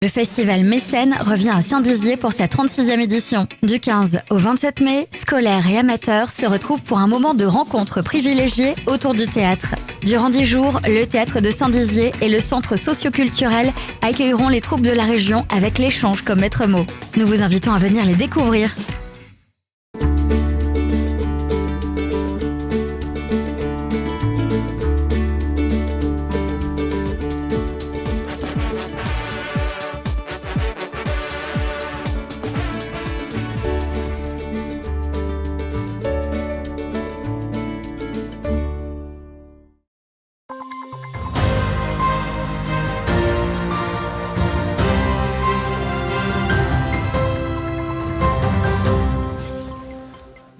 Le festival Mécène revient à Saint-Dizier pour sa 36e édition. Du 15 au 27 mai, scolaires et amateurs se retrouvent pour un moment de rencontre privilégié autour du théâtre. Durant 10 jours, le théâtre de Saint-Dizier et le centre socio-culturel accueilleront les troupes de la région avec l'échange comme maître mot. Nous vous invitons à venir les découvrir.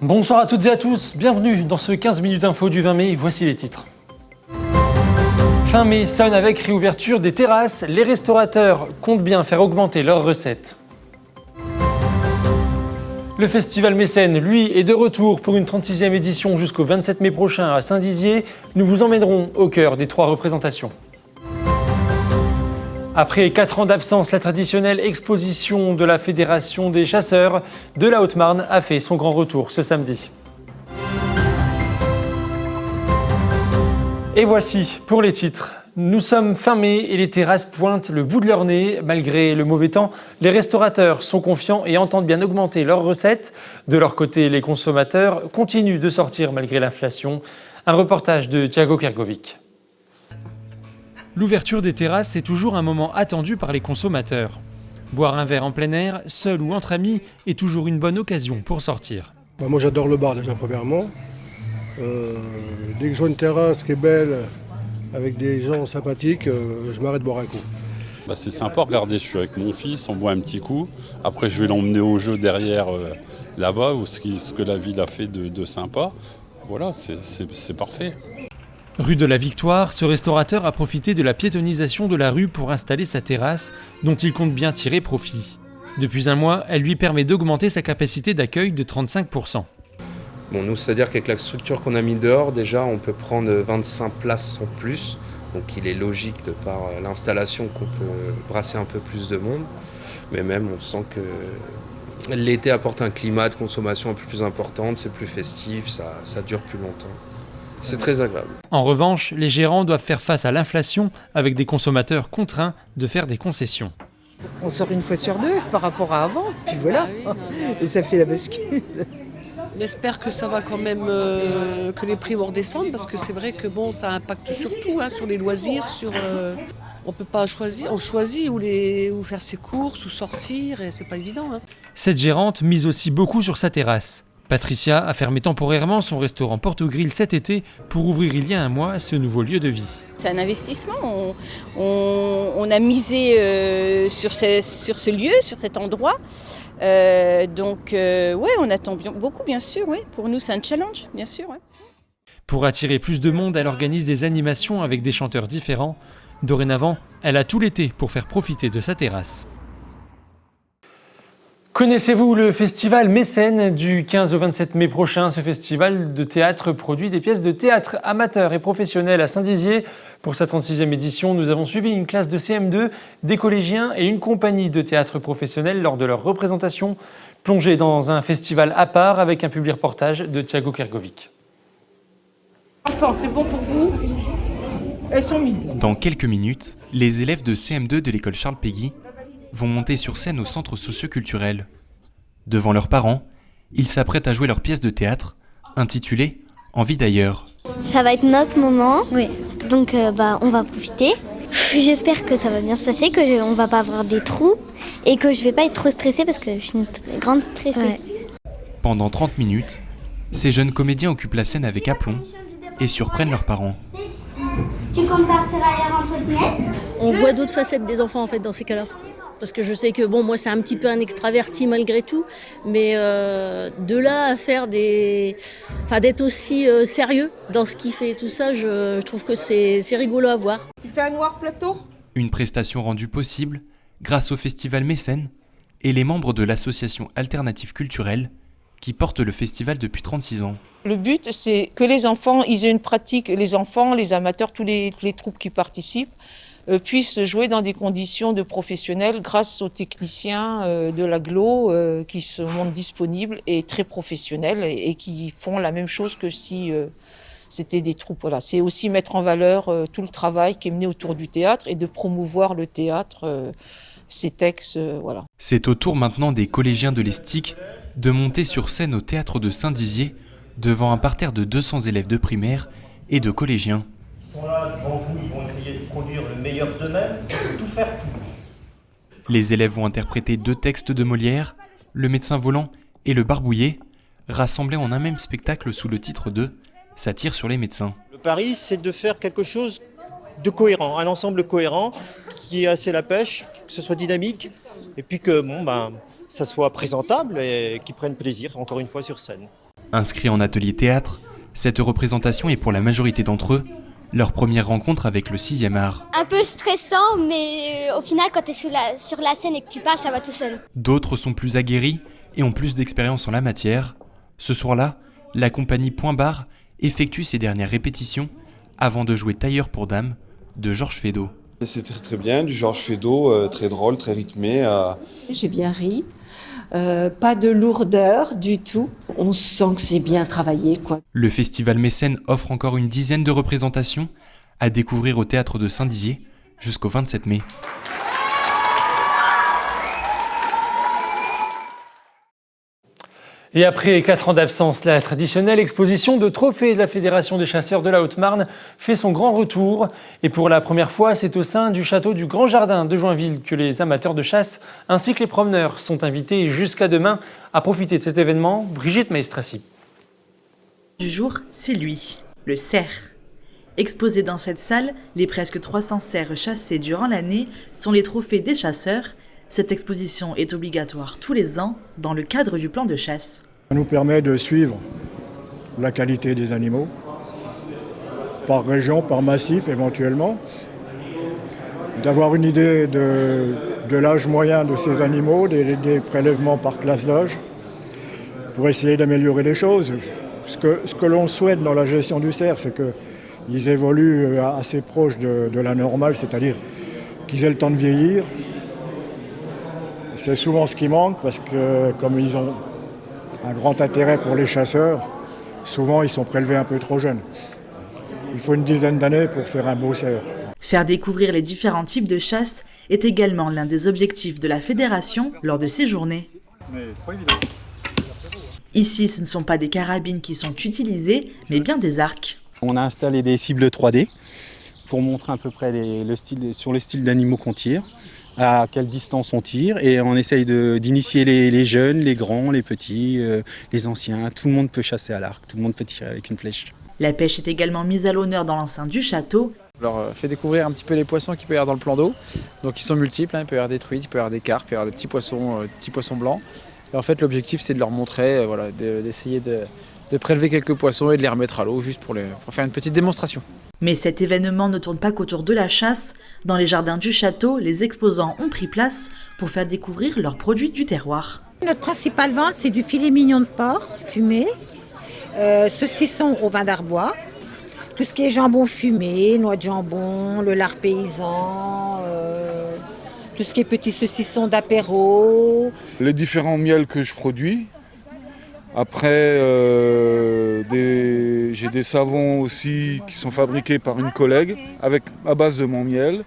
Bonsoir à toutes et à tous, bienvenue dans ce 15 minutes info du 20 mai, voici les titres. Fin mai sonne avec réouverture des terrasses, les restaurateurs comptent bien faire augmenter leurs recettes. Le festival Mécène, lui, est de retour pour une 36e édition jusqu'au 27 mai prochain à Saint-Dizier. Nous vous emmènerons au cœur des 3 représentations. Après 4 ans d'absence, la traditionnelle exposition de la Fédération des chasseurs de la Haute-Marne a fait son grand retour ce samedi. Et voici pour les titres. Nous sommes fin mai et les terrasses pointent le bout de leur nez. Malgré le mauvais temps, les restaurateurs sont confiants et entendent bien augmenter leurs recettes. De leur côté, les consommateurs continuent de sortir malgré l'inflation. Un reportage de Thiago Kergovic. L'ouverture des terrasses est toujours un moment attendu par les consommateurs. Boire un verre en plein air, seul ou entre amis, est toujours une bonne occasion pour sortir. Moi j'adore le bar déjà premièrement. Dès que je vois une terrasse qui est belle, avec des gens sympathiques, je m'arrête de boire un coup. C'est sympa, regardez, je suis avec mon fils, on boit un petit coup. Après je vais l'emmener au jeu derrière là-bas, où ce que la ville a fait de sympa. Voilà, c'est parfait. Rue de la Victoire, ce restaurateur a profité de la piétonnisation de la rue pour installer sa terrasse, dont il compte bien tirer profit. Depuis un mois, elle lui permet d'augmenter sa capacité d'accueil de 35%. Bon, nous, c'est-à-dire qu'avec la structure qu'on a mis dehors, déjà, on peut prendre 25 places en plus. Donc il est logique, de par l'installation, qu'on peut brasser un peu plus de monde. Mais même, on sent que l'été apporte un climat de consommation un peu plus importante, c'est plus festif, ça dure plus longtemps. C'est très agréable. En revanche, les gérants doivent faire face à l'inflation avec des consommateurs contraints de faire des concessions. On sort une fois sur 2 par rapport à avant, puis voilà, et ça fait la bascule. On espère que ça va quand même, que les prix vont redescendre, parce que c'est vrai que bon, ça impacte surtout sur les loisirs, on peut pas choisir, on choisit où faire ses courses, où sortir, et c'est pas évident. Cette gérante mise aussi beaucoup sur sa terrasse. Patricia a fermé temporairement son restaurant Porto-Grill cet été pour ouvrir il y a un mois ce nouveau lieu de vie. C'est un investissement, on a misé sur ce lieu, sur cet endroit. On attend beaucoup bien sûr, ouais. Pour nous c'est un challenge bien sûr. Ouais. Pour attirer plus de monde, elle organise des animations avec des chanteurs différents. Dorénavant, elle a tout l'été pour faire profiter de sa terrasse. Connaissez-vous le festival Mécène du 15 au 27 mai prochain? Ce festival de théâtre produit des pièces de théâtre amateurs et professionnels à Saint-Dizier. Pour sa 36e édition, nous avons suivi une classe de CM2, des collégiens et une compagnie de théâtre professionnel lors de leur représentation, plongée dans un festival à part avec un public reportage de Thiago Kergovic. Enfants, c'est bon pour vous? Elles sont mises. Dans quelques minutes, les élèves de CM2 de l'école Charles Péguy vont monter sur scène au centre socio-culturel. Devant leurs parents, ils s'apprêtent à jouer leur pièce de théâtre, intitulée « Envie d'ailleurs ». Ça va être notre moment, oui. Donc on va profiter. J'espère que ça va bien se passer, qu'on va pas avoir des trous et que je vais pas être trop stressée parce que je suis une grande stressée. Ouais. Pendant 30 minutes, ces jeunes comédiens occupent la scène avec aplomb et surprennent leurs parents. Tu comptes partir ailleurs en trottinette ? On voit d'autres facettes des enfants en fait dans ces cas-là. Parce que je sais que moi c'est un petit peu un extraverti malgré tout, mais de là à faire d'être aussi sérieux dans ce qu'il fait et tout ça, je trouve que c'est rigolo à voir. Tu fais un noir plateau ? Une prestation rendue possible grâce au festival Mécène et les membres de l'association Alternative Culturelle qui porte le festival depuis 36 ans. Le but, c'est que les enfants, ils aient une pratique, les enfants, les amateurs, tous les troupes qui participent, puissent jouer dans des conditions de professionnels grâce aux techniciens de l'agglo qui se montrent disponibles et très professionnels et qui font la même chose que si c'était des troupes. Voilà. C'est aussi mettre en valeur tout le travail qui est mené autour du théâtre et de promouvoir le théâtre, ses textes. Voilà. C'est au tour maintenant des collégiens de l'Estique de monter sur scène au théâtre de Saint-Dizier devant un parterre de 200 élèves de primaire et de collégiens. Ils sont là devant vous, ils vont essayer de produire le meilleur d'eux-mêmes, tout faire pour vous. Les élèves vont interpréter 2 textes de Molière, Le médecin volant et Le barbouillé, rassemblés en un même spectacle sous le titre de Satire sur les médecins. Le pari, c'est de faire quelque chose de cohérent, un ensemble cohérent qui ait assez la pêche, que ce soit dynamique et puis que ça soit présentable et qu'ils prennent plaisir, encore une fois, sur scène. Inscrits en atelier théâtre, cette représentation est pour la majorité d'entre eux leur première rencontre avec le 6e art. Un peu stressant, mais au final, quand tu es sur la scène et que tu parles, ça va tout seul. D'autres sont plus aguerris et ont plus d'expérience en la matière. Ce soir-là, la compagnie Point Barre effectue ses dernières répétitions avant de jouer Tailleur pour Dames de Georges Feydeau. C'est très très bien, du Georges Feydeau, très drôle, très rythmé. J'ai bien ri. Pas de lourdeur du tout. On sent que c'est bien travaillé, quoi. Le Festival Mécène offre encore une dizaine de représentations à découvrir au théâtre de Saint-Dizier jusqu'au 27 mai. Et après 4 ans d'absence, la traditionnelle exposition de trophées de la Fédération des chasseurs de la Haute-Marne fait son grand retour. Et pour la première fois, c'est au sein du château du Grand Jardin de Joinville que les amateurs de chasse ainsi que les promeneurs sont invités jusqu'à demain à profiter de cet événement. Brigitte Maestrassi. Du jour, c'est lui, le cerf. Exposés dans cette salle, les presque 300 cerfs chassés durant l'année sont les trophées des chasseurs. Cette exposition est obligatoire tous les ans dans le cadre du plan de chasse. Ça nous permet de suivre la qualité des animaux, par région, par massif éventuellement, d'avoir une idée de l'âge moyen de ces animaux, des prélèvements par classe d'âge, pour essayer d'améliorer les choses. Ce que l'on souhaite dans la gestion du cerf, c'est qu'ils évoluent assez proche de la normale, c'est-à-dire qu'ils aient le temps de vieillir. C'est souvent ce qui manque parce que comme ils ont un grand intérêt pour les chasseurs, souvent ils sont prélevés un peu trop jeunes. Il faut une dizaine d'années pour faire un beau cerf. Faire découvrir les différents types de chasse est également l'un des objectifs de la fédération lors de ces journées. Ici, ce ne sont pas des carabines qui sont utilisées, mais bien des arcs. On a installé des cibles 3D pour montrer à peu près sur le style d'animaux qu'on tire, à quelle distance on tire, et on essaye d'initier les jeunes, les grands, les petits, les anciens. Tout le monde peut chasser à l'arc, tout le monde peut tirer avec une flèche. La pêche est également mise à l'honneur dans l'enceinte du château. On leur fait découvrir un petit peu les poissons qu'il peut y avoir dans le plan d'eau. Donc ils sont multiples, il peut y avoir des truites, il peut y avoir des carpes, il peut y avoir des petits poissons blancs. Et en fait l'objectif c'est de leur montrer, d'essayer de prélever quelques poissons et de les remettre à l'eau juste pour faire une petite démonstration. Mais cet événement ne tourne pas qu'autour de la chasse. Dans les jardins du château, les exposants ont pris place pour faire découvrir leurs produits du terroir. Notre principale vente, c'est du filet mignon de porc fumé, saucisson au vin d'Arbois, tout ce qui est jambon fumé, noix de jambon, le lard paysan, tout ce qui est petits saucissons d'apéro. Les différents miels que je produis. Après, j'ai des savons aussi qui sont fabriqués par une collègue à base de mon miel.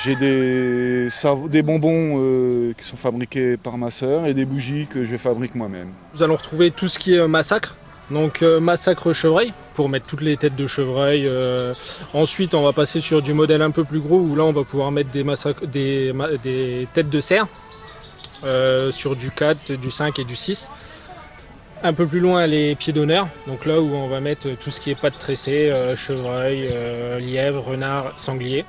J'ai des bonbons qui sont fabriqués par ma sœur et des bougies que je fabrique moi-même. Nous allons retrouver tout ce qui est massacre. Donc massacre chevreuil pour mettre toutes les têtes de chevreuil. Ensuite on va passer sur du modèle un peu plus gros où là on va pouvoir mettre des têtes de cerf sur du 4, du 5 et du 6. Un peu plus loin les pieds d'honneur, donc là où on va mettre tout ce qui est pattes tressées, chevreuil, lièvre, renard, sanglier.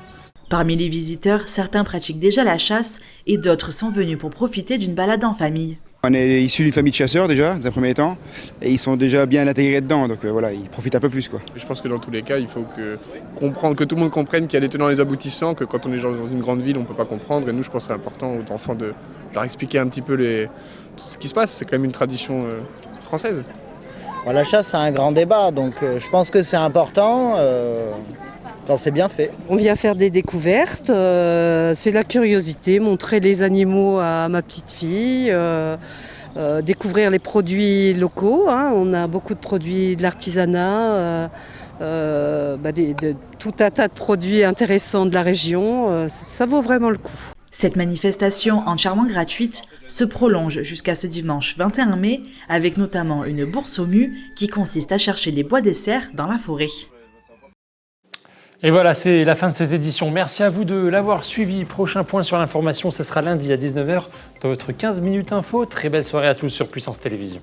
Parmi les visiteurs, certains pratiquent déjà la chasse et d'autres sont venus pour profiter d'une balade en famille. On est issus d'une famille de chasseurs déjà, dans un premier temps, et ils sont déjà bien intégrés dedans, donc voilà, ils profitent un peu plus, quoi. Je pense que dans tous les cas, il faut que tout le monde comprenne qu'il y a les tenants et les aboutissants, que quand on est dans une grande ville, on ne peut pas comprendre. Et nous, je pense que c'est important aux enfants de leur expliquer un petit peu tout ce qui se passe. C'est quand même une tradition française. La chasse, c'est un grand débat, donc je pense que c'est important. quand c'est bien fait. On vient faire des découvertes, c'est la curiosité, montrer les animaux à ma petite fille, découvrir les produits locaux. On a beaucoup de produits de l'artisanat, tout un tas de produits intéressants de la région. Ça vaut vraiment le coup. Cette manifestation entièrement gratuite se prolonge jusqu'à ce dimanche 21 mai avec notamment une bourse aux mues qui consiste à chercher les bois des cerfs dans la forêt. Et voilà, c'est la fin de cette édition. Merci à vous de l'avoir suivi. Prochain point sur l'information, ce sera lundi à 19h dans votre 15 minutes info. Très belle soirée à tous sur Puissance Télévision.